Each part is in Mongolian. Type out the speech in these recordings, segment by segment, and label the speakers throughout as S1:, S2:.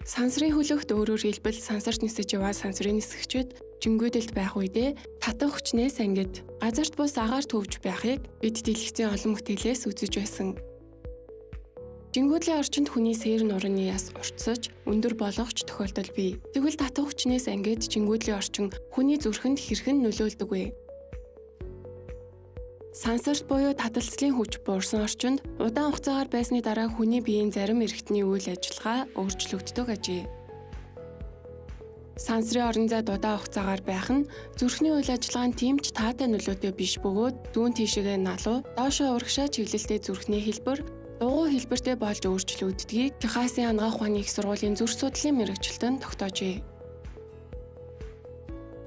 S1: Сансрын хөлөгт өөрөөр хэлбэл сансарт нисэж яваа сансрын нисгчид жингүүдэд байх үедээ татах хүчнээс ангид газарт бус агаар төвж байхыг бид дэлгэцийн олон бүтээлээс үзэж байсан. Жингүүдлийн орчинд хүний сээр нурууны яс уртсаж өндөр болгохч тохиолдол бий. Тэгвэл татах хүчнээс ангид жингүүдлийн орчин хүний зүрхэнд хэрхэн нөлөөлдөг вэ? Сансарт буюу таталцлын хүч буурсан орчинд удаан хугацаагаар байсны дараа хүний биеийн зарим эрхтний үйл ажиллагаа өөрчлөгддөг ажээ. Сансрын орон зайд удаан хугацаагаар байх нь зүрхний үйл ажиллагаанд тийм ч таатай нөлөөтэй биш бөгөөд зүүн тийшээгээ налуу доошоо урагшаа чиглэлтэй зүрхний хэлбэр дугуй хэлбэртэй болж өөрчлөгддгийг Техасын анагаах ухааны их сургуулийн зүрх судлалын мэргэжилтэн тогтоожээ.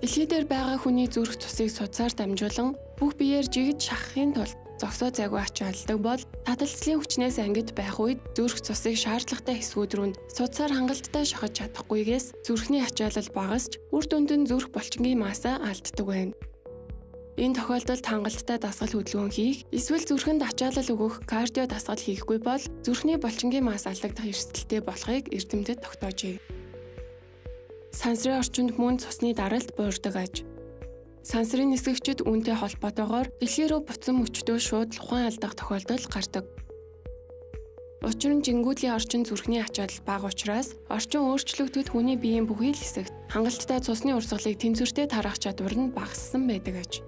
S1: Дэлхий дээр байгаа хүний зүрх цусыг судсаар дамжуулан бүх биеэр жигд шахахын тулд зогсоо зайгүй ачаалдаг бол таталцлын хүчнээс ангид байх үед зүрх цусыг шаардлагатай хэсгүүд рүүнд судсаар хангалттай шахаж чадахгүйгээс зүрхний ачаалал багасч үр дүнд нь зүрх булчингийн масаа алддаг байна. Энэ тохиолдолд хангалттай дасгал хөдөлгөөн хийх эсвэл зүрхэнд ачаалал өгөх кардио дасгал хийхгүй бол зүрхний булчингийн мас алдагдах эрсдэлтэй болохыг эрдэмтэд тогтоожээ. Сансрын орчинд мөн цусны даралт буурдаг аж. Сансрын нисгэгчид үүнтэй холбоотойгоор дэлхий рүү буцан мөчтөө шууд лухайн алдах тохиолдол гардаг. Учир нь жингүүдлийн орчин зүрхний ачаалал бага учраас орчин өөрчлөгдөд хүний биеийн бүхий л хэсэгт хангалттай цусны урсгалыг тэнцвэртэй тарах чадвар нь багассан байдаг аж.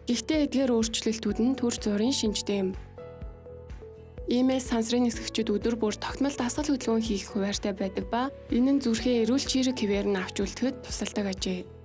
S1: Гэхдээ эдгээр өөрчлөлтүүд нь төр зургийн шинжтэй юм. Иймээс сансрын нисгэгчид өдөр бүр тогтмол дасгал хөдөлгөөн хийх хуваартай байдаг ба энэ нь зүрхээ эрүүл чирэг хэвээр нь авч үлдэхэд тусалдаг ажээ.